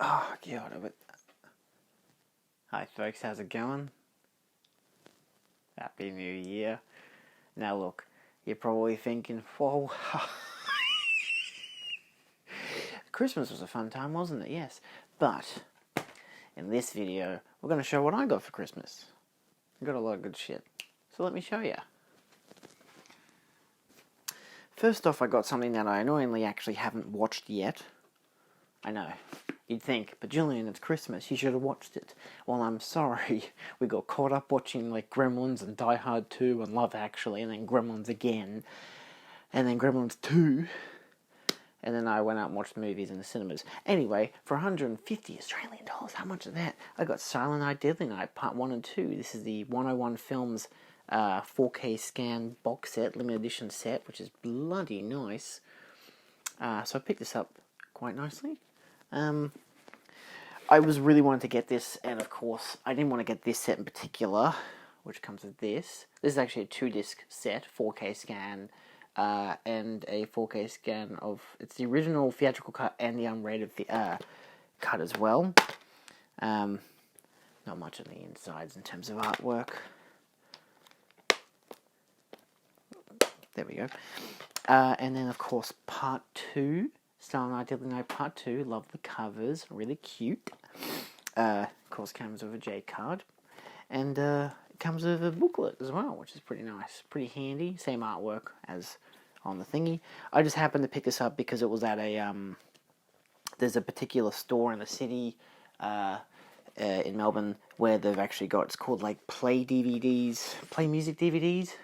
Oh, God. Hi, folks. How's it going? Happy New Year. Now, look, you're probably thinking, whoa, Christmas was a fun time, wasn't it? Yes. But in this video, we're going to show what I got for Christmas. I got a lot of good shit. So let me show you. First off, I got something that I annoyingly actually haven't watched yet. I know. You'd think, but Julian, it's Christmas, you should have watched it. Well, I'm sorry. We got caught up watching, like, Gremlins and Die Hard 2 and Love Actually, and then Gremlins again, and then Gremlins 2, and then I went out and watched movies in the cinemas. Anyway, for 150 Australian dollars, how much is that? I got Silent Night, Deadly Night, Part 1 and 2. This is the 101 Films 4K scan box set, limited edition set, which is bloody nice. So I picked this up quite nicely. I was really wanting to get this, and of course, I didn't want to get this set in particular, which comes with this. This is actually a 2-disc set, 4K scan, and a 4K scan of, it's the original theatrical cut and the unrated cut as well. Not much on the insides in terms of artwork. There we go. And then, of course, Part 2. Silent Night, Deadly Night Part 2. Love the covers. Really cute. Of course, comes with a J card. And it comes with a booklet as well, which is pretty nice. Pretty handy. Same artwork as on the thingy. I just happened to pick this up because it was at a... there's a particular store in the city in Melbourne where they've actually got... It's called, like, Play DVDs. Play Music DVDs.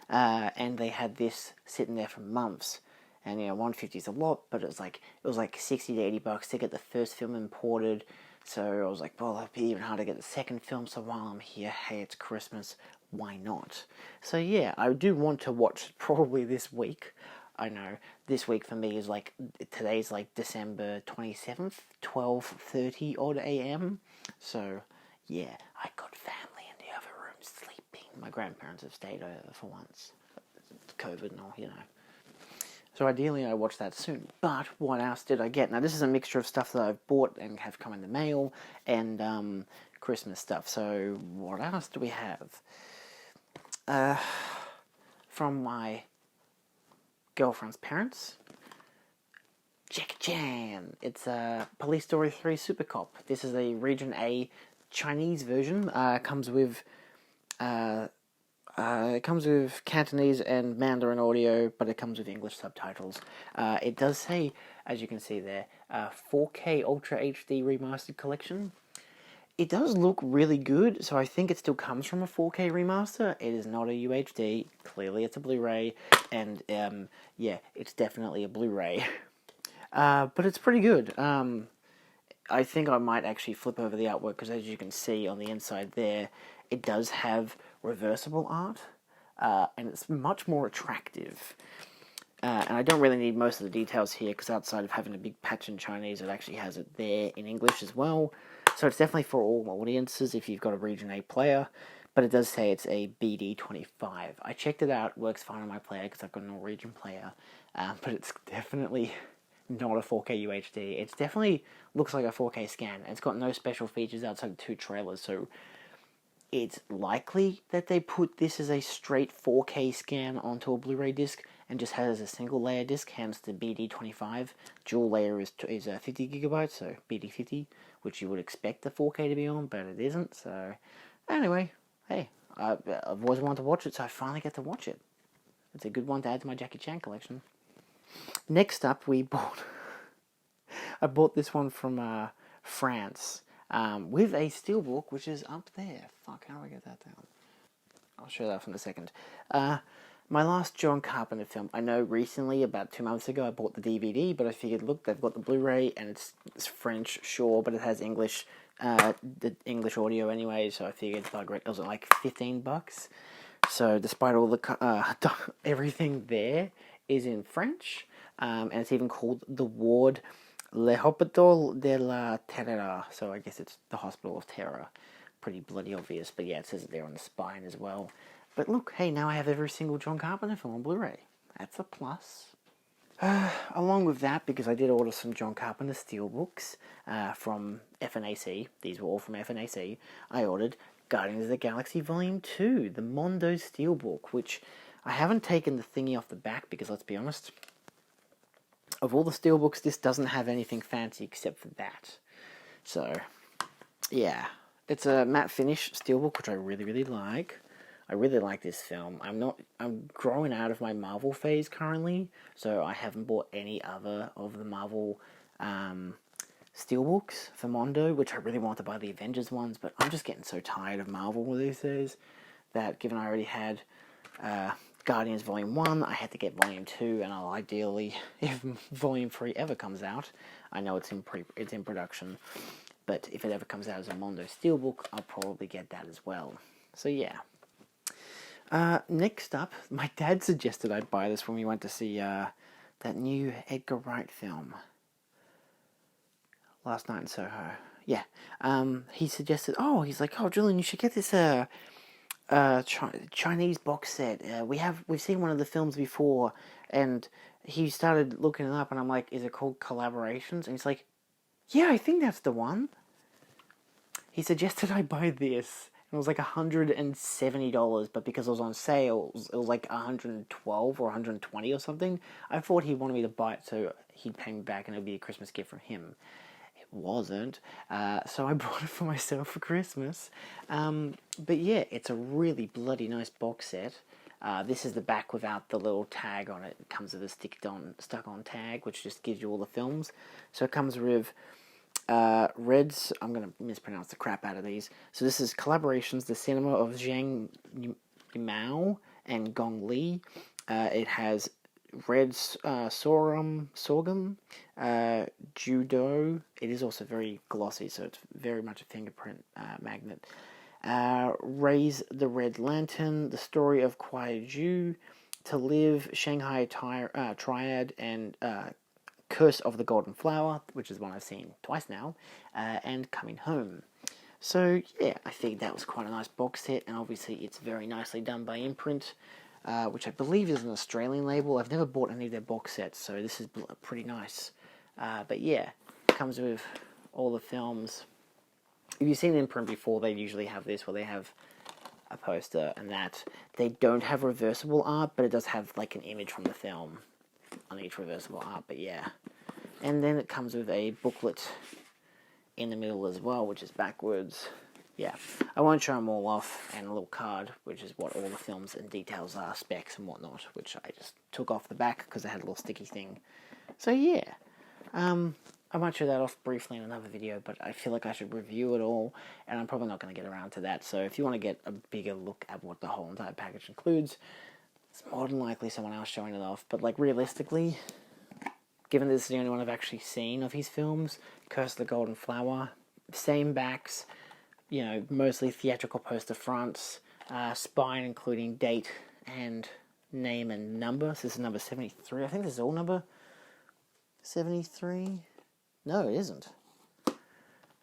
And they had this sitting there for months. And, you know, 150 is a lot, but it was like $60 to $80 to get the first film imported. So I was like, well, it'd be even harder to get the second film. So while I'm here, hey, it's Christmas, why not? So yeah, I do want to watch it probably this week. I know, this week for me is like, today's like December 27th, 12:30 odd AM. So yeah, I got family in the other room sleeping. My grandparents have stayed over for once. COVID and all, you know. So ideally I watch that soon. But what else did I get? Now this is a mixture of stuff that I've bought and have come in the mail and Christmas stuff. So what else do we have? From my girlfriend's parents. Jackie Chan. It's a Police Story 3 Super Cop. This is a Region A Chinese version. Comes with Cantonese and Mandarin audio, but it comes with English subtitles. It does say, as you can see there, 4K Ultra HD Remastered Collection. It does look really good, so I think it still comes from a 4K remaster. It is not a UHD. Clearly it's a Blu-ray, and yeah, it's definitely a Blu-ray. But it's pretty good. I think I might actually flip over the artwork, because as you can see on the inside there, it does have reversible art, and it's much more attractive. And I don't really need most of the details here, because outside of having a big patch in Chinese, it actually has it there in English as well. So it's definitely for all audiences if you've got a Region A player, but it does say it's a BD25. I checked it out, it works fine on my player, because I've got an all-region player, but it's definitely not a 4K UHD. It definitely looks like a 4K scan, and it's got no special features outside of 2 trailers, so it's likely that they put this as a straight 4K scan onto a Blu-ray disc and just has a single layer disc, hence the BD25. Dual layer is 50 gigabytes, so BD50, which you would expect the 4K to be on, but it isn't. So anyway, hey, I've always wanted to watch it, so I finally get to watch it. It's a good one to add to my Jackie Chan collection. Next up, I bought this one from France. With a Steelbook, which is up there. Fuck, how do I get that down? I'll show that in a second. My last John Carpenter film. I know recently, about 2 months ago, I bought the DVD, but I figured, look, they've got the Blu-ray, and it's French, sure, but it has English, the English audio anyway, so I figured, it was like $15. So, despite all the, everything there is in French, and it's even called The Ward Le Hôpital de la Terreur, so I guess it's the Hospital of Terror. Pretty bloody obvious, but yeah, it says it there on the spine as well. But look, hey, now I have every single John Carpenter film on Blu-ray. That's a plus. Along with that, because I did order some John Carpenter Steelbooks from FNAC, these were all from FNAC, I ordered Guardians of the Galaxy Volume 2, the Mondo Steelbook, which I haven't taken the thingy off the back because, let's be honest, of all the Steelbooks, this doesn't have anything fancy except for that. So, yeah. It's a matte finish Steelbook, which I really, really like. I really like this film. I'm growing out of my Marvel phase currently, so I haven't bought any other of the Marvel Steelbooks for Mondo, which I really want to buy the Avengers ones, but I'm just getting so tired of Marvel these days that, given I already had Guardians Volume 1, I had to get Volume 2, and I'll ideally, if Volume 3 ever comes out, I know it's in production, but if it ever comes out as a Mondo Steelbook, I'll probably get that as well. So yeah. Next up, my dad suggested I buy this when we went to see that new Edgar Wright film. Last Night in Soho. Yeah. He suggested, he's like, Julian, you should get this Chinese box set. We've seen one of the films before, and he started looking it up, and I'm like, is it called Collaborations? And he's like, yeah, I think that's the one. He suggested I buy this. It was like $170, but because it was on sale, it was like $112 or $120 or something. I thought he wanted me to buy it so he'd pay me back and it would be a Christmas gift from him. It wasn't, so I bought it for myself for Christmas. But yeah, it's a really bloody nice box set. This is the back without the little tag on it. It comes with a stuck-on tag, which just gives you all the films. So it comes with Reds, I'm going to mispronounce the crap out of these. So this is Collaborations, the cinema of Zhang Yimou and Gong Li. It has Reds, Sorghum, Judo. It is also very glossy, so it's very much a fingerprint magnet. Raise the Red Lantern, The Story of Kuai Ju, To Live, Shanghai Triad, and Curse of the Golden Flower, which is one I've seen twice now, and Coming Home. So, yeah, I think that was quite a nice box set, and obviously it's very nicely done by Imprint, which I believe is an Australian label. I've never bought any of their box sets, so this is pretty nice. But yeah, it comes with all the films. If you've seen Imprint before, they usually have this, where they have a poster and that. They don't have reversible art, but it does have like an image from the film on each reversible art, but yeah. And then it comes with a booklet in the middle as well, which is backwards. Yeah, I won't show them all off, and a little card, which is what all the films and details are, specs and whatnot, which I just took off the back because I had a little sticky thing. So yeah, I might show that off briefly in another video, but I feel like I should review it all, and I'm probably not going to get around to that. So if you want to get a bigger look at what the whole entire package includes, it's more than likely someone else showing it off. But like realistically, given this is the only one I've actually seen of his films, Curse of the Golden Flower, same backs, you know, mostly theatrical poster fronts, spine including date and name and number. So this is number 73. I think this is all number 73. No, it isn't.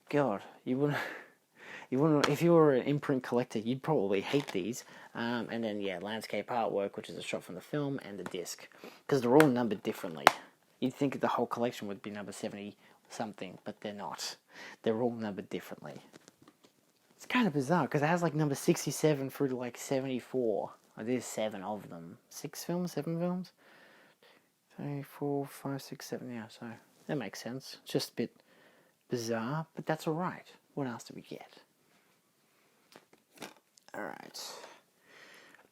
God, you wouldn't. If you were an imprint collector, you'd probably hate these. And then, yeah, landscape artwork, which is a shot from the film, and the disc. Because they're all numbered differently. You'd think the whole collection would be number 70-something, but they're not. They're all numbered differently. It's kind of bizarre, because it has, like, number 67 through to, like, 74. There's 7 of them. 6 films? 7 films? 3, 4, 5, 6, 7, yeah, so that makes sense. It's just a bit bizarre, but that's alright. What else do we get? Alright.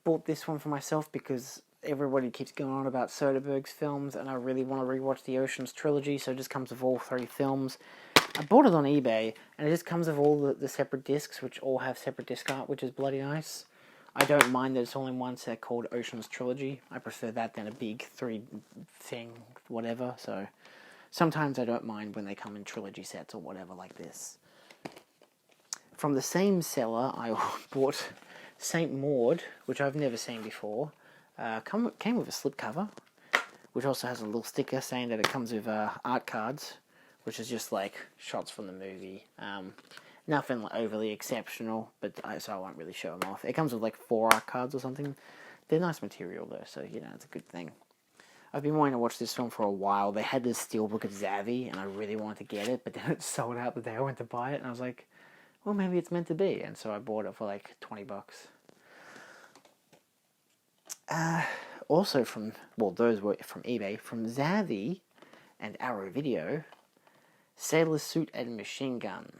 Bought this one for myself because everybody keeps going on about Soderbergh's films, and I really want to rewatch the Ocean's Trilogy, so it just comes with all 3 films. I bought it on eBay, and it just comes with all the separate discs, which all have separate disc art, which is bloody nice. I don't mind that it's all in one set called Ocean's Trilogy. I prefer that than a big 3 thing, whatever, so sometimes I don't mind when they come in trilogy sets or whatever like this. From the same seller, I bought Saint Maud, which I've never seen before. Came with a slipcover, which also has a little sticker saying that it comes with art cards, which is just like shots from the movie. Nothing overly exceptional, but so I won't really show them off. It comes with like 4 art cards or something. They're nice material though, so you know it's a good thing. I've been wanting to watch this film for a while. They had this Steelbook at Xavi, and I really wanted to get it, but then it sold out the day I went to buy it, and I was like, well, maybe it's meant to be, and so I bought it for like $20. Also those were from eBay, from Xavi and Arrow Video, Sailor Suit and Machine Gun.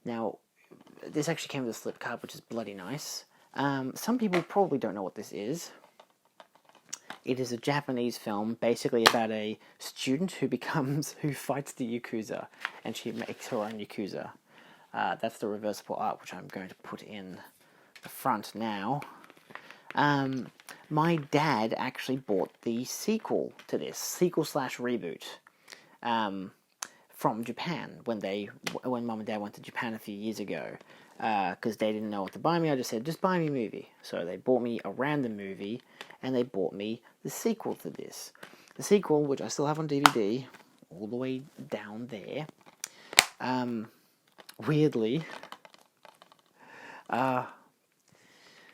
Now, this actually came with a slip card, which is bloody nice. Some people probably don't know what this is. It is a Japanese film, basically about a student who fights the Yakuza, and she makes her own Yakuza. That's the reversible art, which I'm going to put in the front now. My dad actually bought the sequel to this, sequel/reboot, from Japan when Mum and Dad went to Japan a few years ago, because they didn't know what to buy me. I just said, just buy me a movie. So they bought me a random movie, and they bought me the sequel to this. The sequel, which I still have on DVD, all the way down there. Weirdly,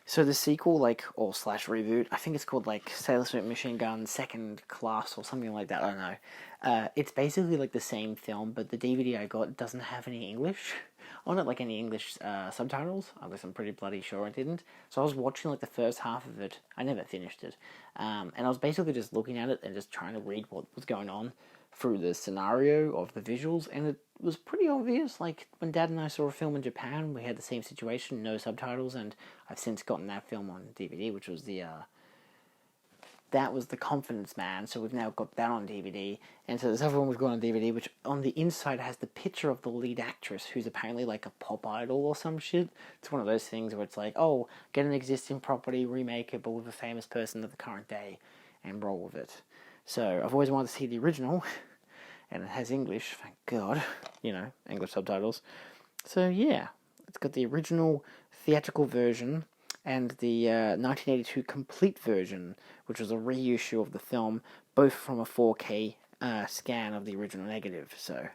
so the sequel, slash reboot, I think it's called Sailor Suit Machine Gun Second Class or something like that. I don't know. It's basically the same film, but the DVD I got doesn't have any English on it, any English subtitles. At least I'm pretty bloody sure it didn't. So I was watching the first half of it. I never finished it, and I was basically just looking at it and just trying to read what was going on through the scenario of the visuals, and it was pretty obvious. When Dad and I saw a film in Japan, we had the same situation, no subtitles, and I've since gotten that film on DVD, which was that was The Confidence Man, so we've now got that on DVD, and so this other one we've got on DVD, which on the inside has the picture of the lead actress, who's apparently a pop idol or some shit. It's one of those things where it's get an existing property, remake it, but with a famous person of the current day, and roll with it. So, I've always wanted to see the original, and it has English, thank God, English subtitles. So, yeah, it's got the original theatrical version, and the 1982 complete version, which was a reissue of the film, both from a 4K scan of the original negative. So,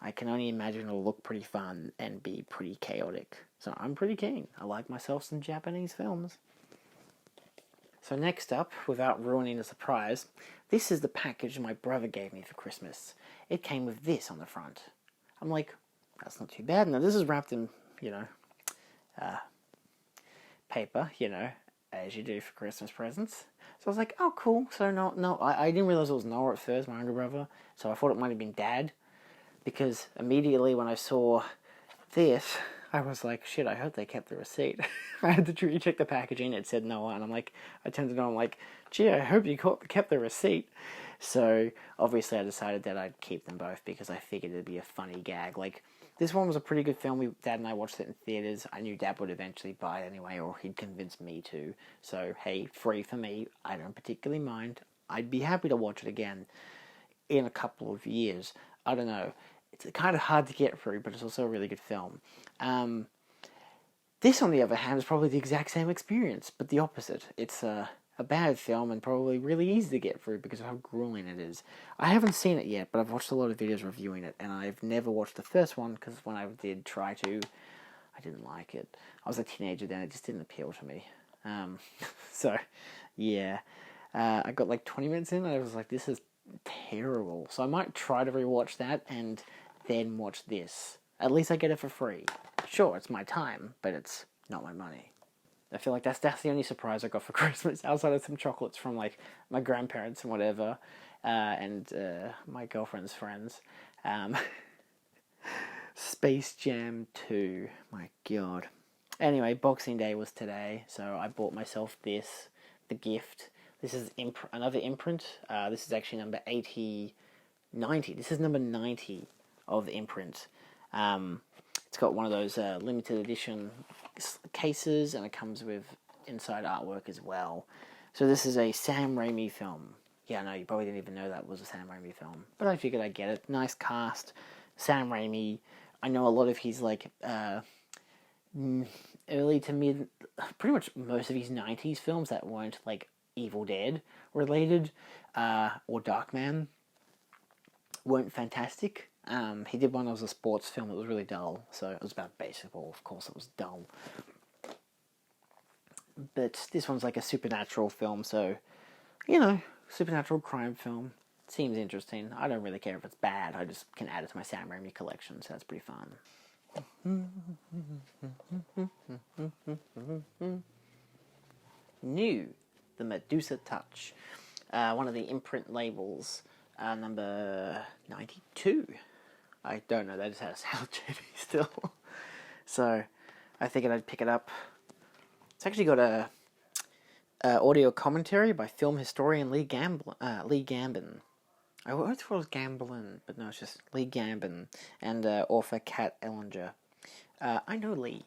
I can only imagine it'll look pretty fun and be pretty chaotic. So, I'm pretty keen. I like myself some Japanese films. So next up, without ruining the surprise, this is the package my brother gave me for Christmas. It came with this on the front. I'm like, that's not too bad. Now this is wrapped in, paper, as you do for Christmas presents. So I was like, oh cool. So I didn't realize it was Noah at first, my younger brother. So I thought it might have been Dad, because immediately when I saw this, I was like, shit, I hope they kept the receipt. I had to recheck the packaging, it said Noah, and I turned it on, I'm like, gee, I hope you kept the receipt. So, obviously I decided that I'd keep them both, because I figured it'd be a funny gag. This one was a pretty good film. Dad and I watched it in theaters. I knew Dad would eventually buy it anyway, or he'd convince me to. So, hey, free for me, I don't particularly mind. I'd be happy to watch it again in a couple of years. I don't know. It's kind of hard to get through, but it's also a really good film. This, on the other hand, is probably the exact same experience, but the opposite. It's a bad film and probably really easy to get through because of how grueling it is. I haven't seen it yet, but I've watched a lot of videos reviewing it, and I've never watched the first one because when I did try to, I didn't like it. I was a teenager then, it just didn't appeal to me. So, yeah. I got 20 minutes in, and I was like, this is terrible. So I might try to rewatch that and then watch this. At least I get it for free. Sure, it's my time, but it's not my money. I feel like that's the only surprise I got for Christmas, outside of some chocolates from my grandparents and whatever, and my girlfriend's friends. Space Jam 2, my god. Anyway, Boxing Day was today, so I bought myself the gift. This is another Imprint. This is actually number 90. This is number 90 of the Imprint. It's got one of those limited edition cases, and it comes with inside artwork as well. So this is a Sam Raimi film. Yeah, no, you probably didn't even know that was a Sam Raimi film, but I figured I'd get it. Nice cast. Sam Raimi. I know a lot of his early to mid, pretty much most of his 90s films that weren't Evil Dead related or Darkman weren't fantastic. He did one that was a sports film that was really dull, so it was about baseball, of course it was dull. But this one's a supernatural film, so, supernatural crime film. Seems interesting. I don't really care if it's bad. I just can add it to my Sam Raimi collection, so that's pretty fun. New, the Medusa Touch. One of the Imprint labels, number 92. I don't know, they just had a sale JB still. So, I figured I'd pick it up. It's actually got a audio commentary by film historian Lee Gambin. I always thought it was Gamblin, but no, it's just Lee Gambin, and author Kat Ellinger. I know Lee.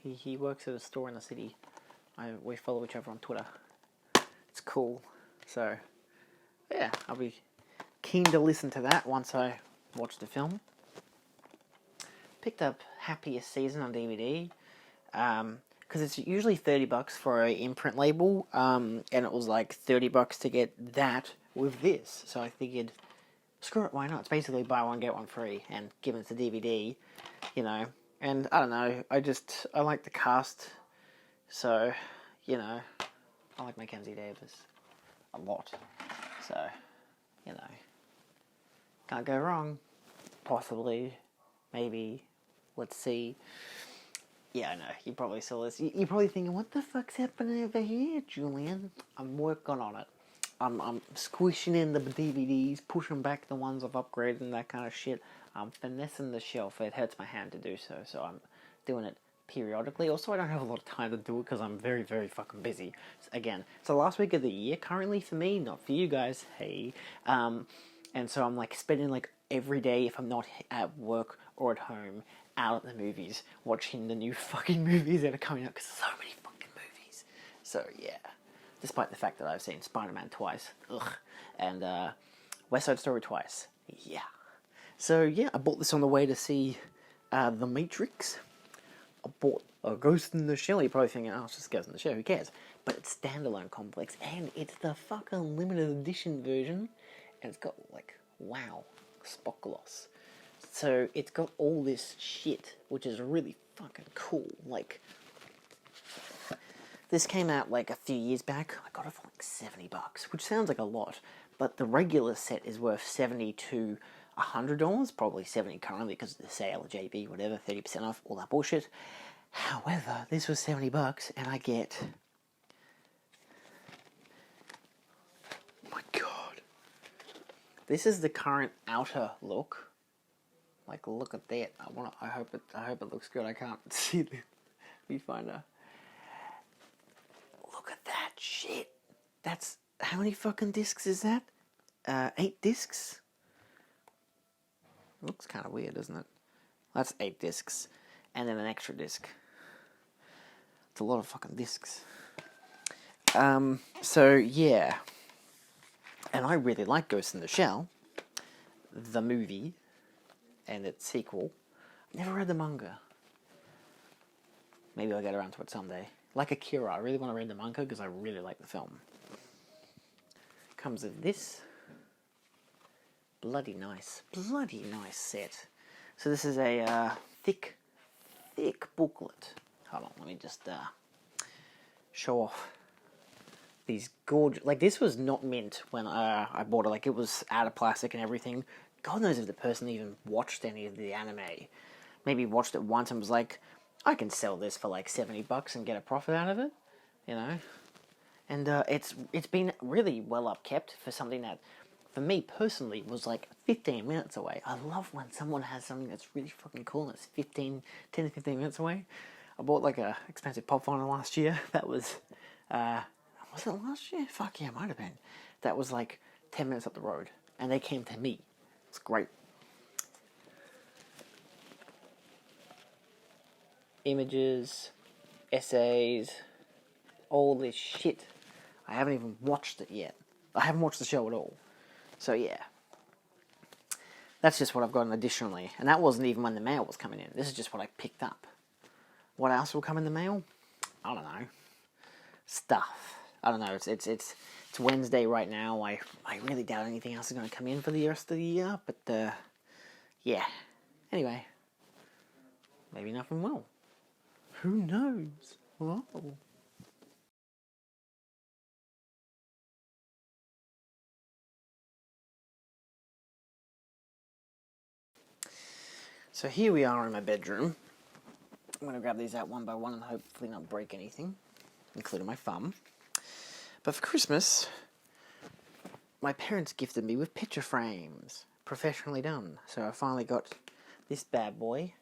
He works at a store in the city. We follow each other on Twitter. It's cool. So, yeah, I'll be keen to listen to that once I watch the film. Picked up Happiest Season on DVD. Because it's usually $30 for an Imprint label, and it was like $30 to get that with this. So I figured, screw it, why not? It's basically buy one, get one free, and given it's a DVD, you know. And I don't know, I like the cast, so, you know, I like Mackenzie Davis a lot. So, you know, can't go wrong. Possibly, maybe, let's see. Yeah, I know, you probably saw this. You're probably thinking, what the fuck's happening over here, Julian? I'm working on it. I'm squishing in the DVDs, pushing back the ones I've upgraded and that kind of shit. I'm finessing the shelf. It hurts my hand to do so, so I'm doing it periodically. Also, I don't have a lot of time to do it because I'm very, very fucking busy. Again, it's the last week of the year currently for me, not for you guys, hey. And so I'm like spending like every day, if I'm not at work or at home, out at the movies, watching the new fucking movies that are coming out, because there's so many fucking movies. So, yeah. Despite the fact that I've seen Spider-Man twice, and West Side Story twice, yeah. So, yeah, I bought this on the way to see The Matrix. I bought Ghost in the Shell. You're probably thinking, oh, it's just Ghost in the Shell, who cares? But it's standalone complex, and it's the fucking limited edition version, and it's got, like, wow, spot gloss. So it's got all this shit, which is really fucking cool. Like, this came out like a few years back. I got it for like $70, which sounds like a lot, but the regular set is worth $70 to $100, probably $70 currently because of the sale, JB, whatever, 30% off, all that bullshit. However, this was $70, and I get, oh my god, this is the current outer look. Like, look at that. I hope it looks good. I can't see the viewfinder. Look at that shit. That's, how many fucking discs is that? 8 discs? Looks kind of weird, doesn't it? That's 8 discs. And then an extra disc. It's a lot of fucking discs. So, yeah. And I really like Ghost in the Shell, the movie, and its sequel. Never read the manga. Maybe I'll get around to it someday. Like Akira, I really want to read the manga because I really like the film. Comes with this. Bloody nice set. So this is a thick booklet. Hold on, let me just show off these gorgeous... Like, this was not mint when I bought it. Like, it was out of plastic and everything. God knows if the person even watched any of the anime. Maybe watched it once and was like, I can sell this for like $70 and get a profit out of it, you know? And it's been really well upkept for something that, for me personally, was like 15 minutes away. I love when someone has something that's really fucking cool and it's 10 to 15 minutes away. I bought like a expensive pop vinyl last year. That was it last year? Fuck yeah, it might have been. That was like 10 minutes up the road. And they came to me. It's great. Images, essays, all this shit. I haven't even watched it yet. I haven't watched the show at all. So yeah. That's just what I've gotten additionally. And that wasn't even when the mail was coming in. This is just what I picked up. What else will come in the mail? I don't know. Stuff. I don't know. It's Wednesday right now. I really doubt anything else is going to come in for the rest of the year. But, yeah. Anyway. Maybe nothing will. Who knows? Whoa. So here we are in my bedroom. I'm going to grab these out one by one and hopefully not break anything, including my thumb. But for Christmas, my parents gifted me with picture frames, professionally done. So I finally got this bad boy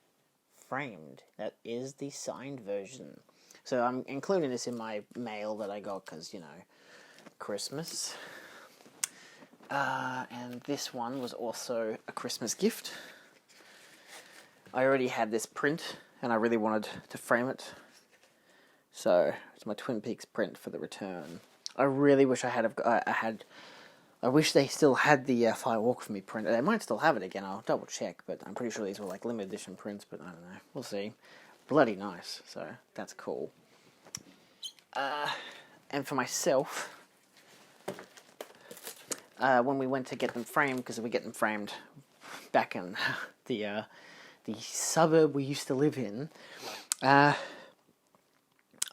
framed. That is the signed version. So I'm including this in my mail that I got because, you know, Christmas. And this one was also a Christmas gift. I already had this print, and I really wanted to frame it. So it's my Twin Peaks print for the return. I really wish I wish they still had the Fire Walk For Me print. They might still have it again. I'll double check, but I'm pretty sure these were like limited edition prints. But I don't know. We'll see. Bloody nice. So that's cool. And for myself, when we went to get them framed, because we get them framed back in the suburb we used to live in, I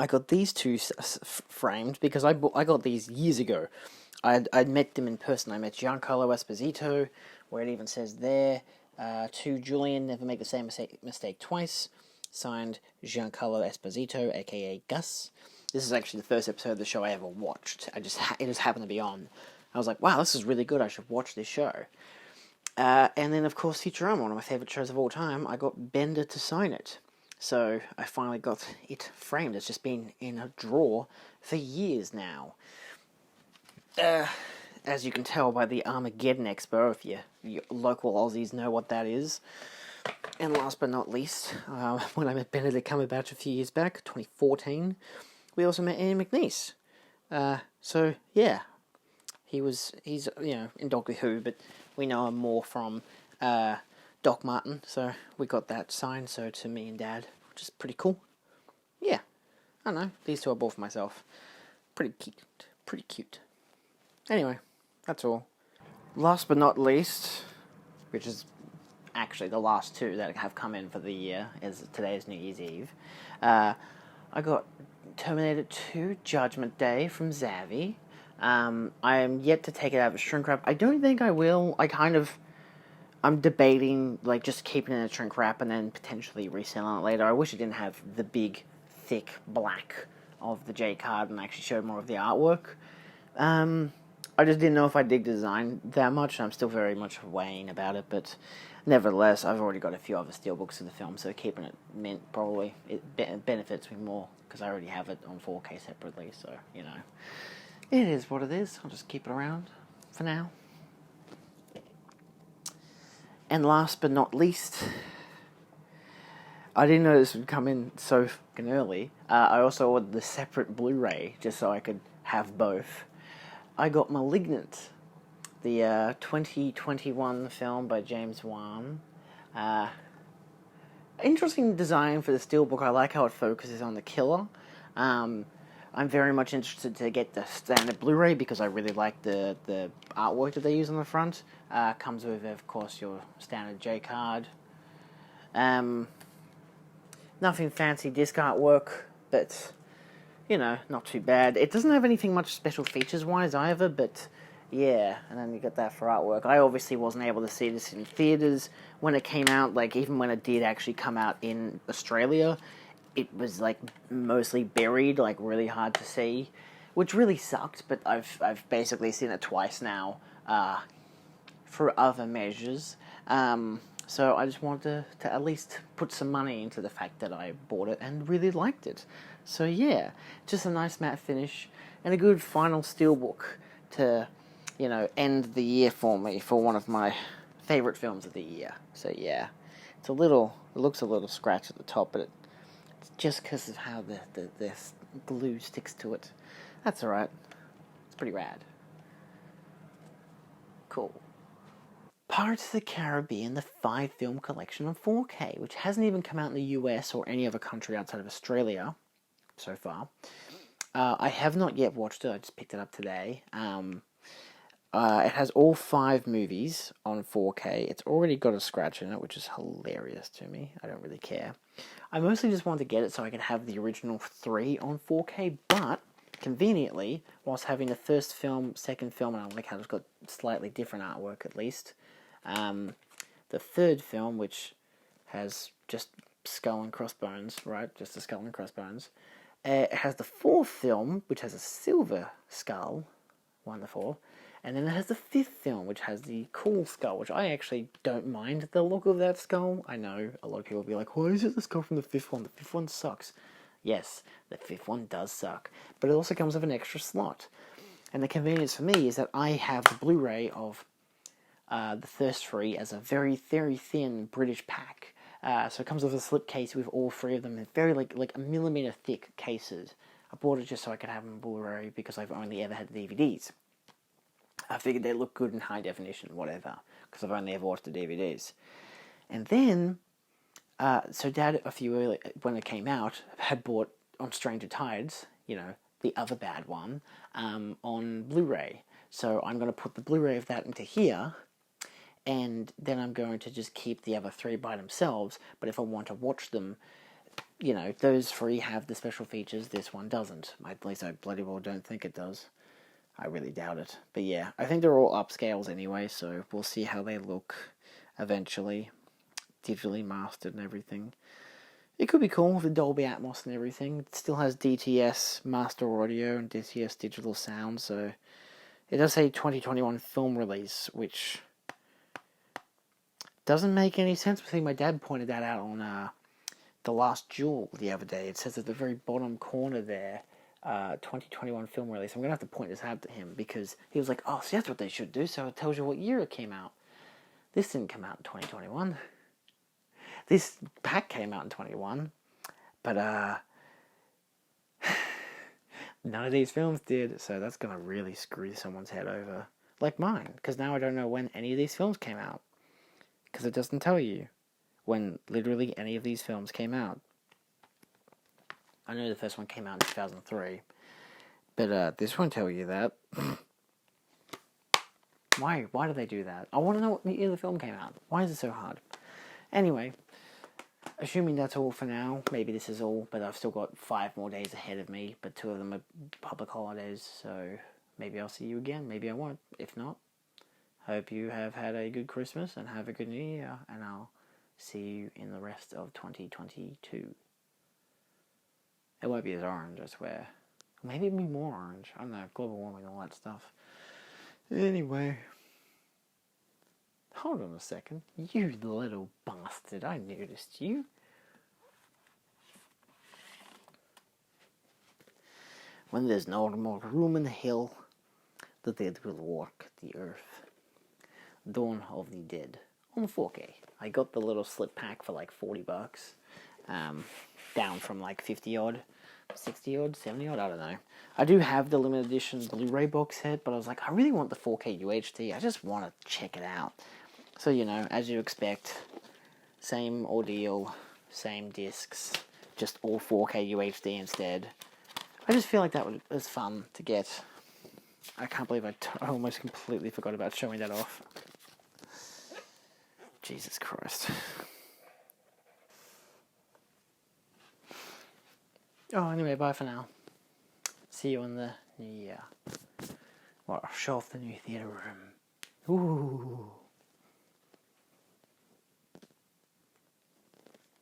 got these two framed because I got these years ago. I'd met them in person. I met Giancarlo Esposito, where it even says there, to Julian, never make the same mistake twice. Signed, Giancarlo Esposito, aka Gus. This is actually the first episode of the show I ever watched. It just happened to be on. I was like, wow, this is really good. I should watch this show. And then, of course, Futurama, one of my favourite shows of all time, I got Bender to sign it. So I finally got it framed. It's just been in a drawer for years now. As you can tell by the Armageddon Expo, if you local Aussies know what that is. And last but not least, when I met Benedict Cumberbatch a few years back, 2014, we also met Ian McNeice. So, yeah. He's in Doctor Who, but we know him more from Doc Martin, so we got that signed, so to me and Dad, which is pretty cool. Yeah, I don't know, these two I bought for myself. Pretty cute. Anyway, that's all. Last but not least, which is actually the last two that have come in for the year, as today is New Year's Eve, I got Terminator 2 Judgement Day from Xavi. I am yet to take it out of a shrink wrap. I don't think I will. I'm debating, like, just keeping it in a shrink wrap and then potentially reselling it later. I wish it didn't have the big, thick black of the J card and actually showed more of the artwork. I just didn't know if I dig the design that much. I'm still very much weighing about it, but nevertheless, I've already got a few other Steelbooks of the film, so keeping it mint probably benefits me more because I already have it on 4K separately, so, you know. It is what it is. I'll just keep it around for now. And last but not least, I didn't know this would come in so fucking early. I also ordered the separate Blu-ray just so I could have both. I got Malignant, the 2021 film by James Wan. Interesting design for the Steelbook. I like how it focuses on the killer. I'm very much interested to get the standard Blu-ray because I really like the artwork that they use on the front. Comes with, of course, your standard J card. Nothing fancy disc artwork, but, you know, not too bad. It doesn't have anything much special features-wise either, but yeah, and then you get that for artwork. I obviously wasn't able to see this in theaters when it came out, like, even when it did actually come out in Australia. It was, like, mostly buried, like, really hard to see, which really sucked, but I've basically seen it twice now, for other measures. So I just wanted to at least put some money into the fact that I bought it and really liked it. So yeah, just a nice matte finish, and a good final Steelbook to, you know, end the year for me, for one of my favourite films of the year. So yeah, it looks a little scratched at the top, but it's just because of how the glue sticks to it. That's alright. It's pretty rad. Cool. Pirates of the Caribbean, the 5-film collection on 4K, which hasn't even come out in the US or any other country outside of Australia so far. I have not yet watched it. I just picked it up today. It has all 5 movies on 4K. It's already got a scratch in it, which is hilarious to me. I don't really care. I mostly just wanted to get it so I could have the original 3 on 4K, but conveniently, whilst having the first film, second film, and I like how it's got slightly different artwork at least, the third film, which has just skull and crossbones, right? Just a skull and crossbones. It has the fourth film, which has a silver skull, wonderful. And then it has the fifth film, which has the cool skull, which I actually don't mind the look of that skull. I know a lot of people will be like, why is it the skull from the fifth one? The fifth one sucks. Yes, the fifth one does suck. But it also comes with an extra slot. And the convenience for me is that I have the Blu-ray of the first three as a very, very thin British pack. So it comes with a slipcase with all three of them in very like a millimeter thick cases. I bought it just so I could have them Blu-ray because I've only ever had the DVDs. I figured they look good in high definition, whatever, because I've only ever watched the DVDs. And then, so Dad, when it came out, had bought on Stranger Tides, the other bad one, on Blu-ray. So I'm going to put the Blu-ray of that into here, and then I'm going to just keep the other three by themselves, but if I want to watch them, those three have the special features, this one doesn't. At least I bloody well don't think it does. I really doubt it. But yeah, I think they're all upscales anyway, so we'll see how they look eventually. Digitally mastered and everything. It could be cool with the Dolby Atmos and everything. It still has DTS master audio and DTS digital sound, so it does say 2021 film release, which doesn't make any sense. I think my dad pointed that out on The Last Duel the other day. It says at the very bottom corner there, 2021 film release. I'm going to have to point this out to him because he was like, oh, see, that's what they should do, so it tells you what year it came out. This didn't come out in 2021. This pack came out in 21, but none of these films did, so that's going to really screw someone's head over. Like mine, because now I don't know when any of these films came out. Because it doesn't tell you when literally any of these films came out. I know the first one came out in 2003, but this won't tell you that. Why do they do that? I want to know what year the film came out. Why is it so hard? Anyway, assuming that's all for now, maybe this is all, but I've still got 5 more days ahead of me, but 2 of them are public holidays, so maybe I'll see you again, maybe I won't. If not, hope you have had a good Christmas and have a good New Year, and I'll see you in the rest of 2022. It won't be as orange, I swear. Maybe it'll be more orange. I don't know, global warming and all that stuff. Anyway. Hold on a second. You little bastard, I noticed you. When there's no more room in the hill, the dead will walk the earth. Dawn of the Dead. On 4K. I got the little slip pack for like $40. Down from like 50 odd, 60 odd, 70 odd, I don't know. I do have the limited edition Blu-ray box set, but I was like, I really want the 4K UHD. I just want to check it out. So, as you expect, same ordeal, same discs, just all 4K UHD instead. I just feel like that was fun to get. I can't believe I almost completely forgot about showing that off. Jesus Christ. Oh, anyway, bye for now. See you in the new year. Well, I'll show off the new theatre room. Ooh.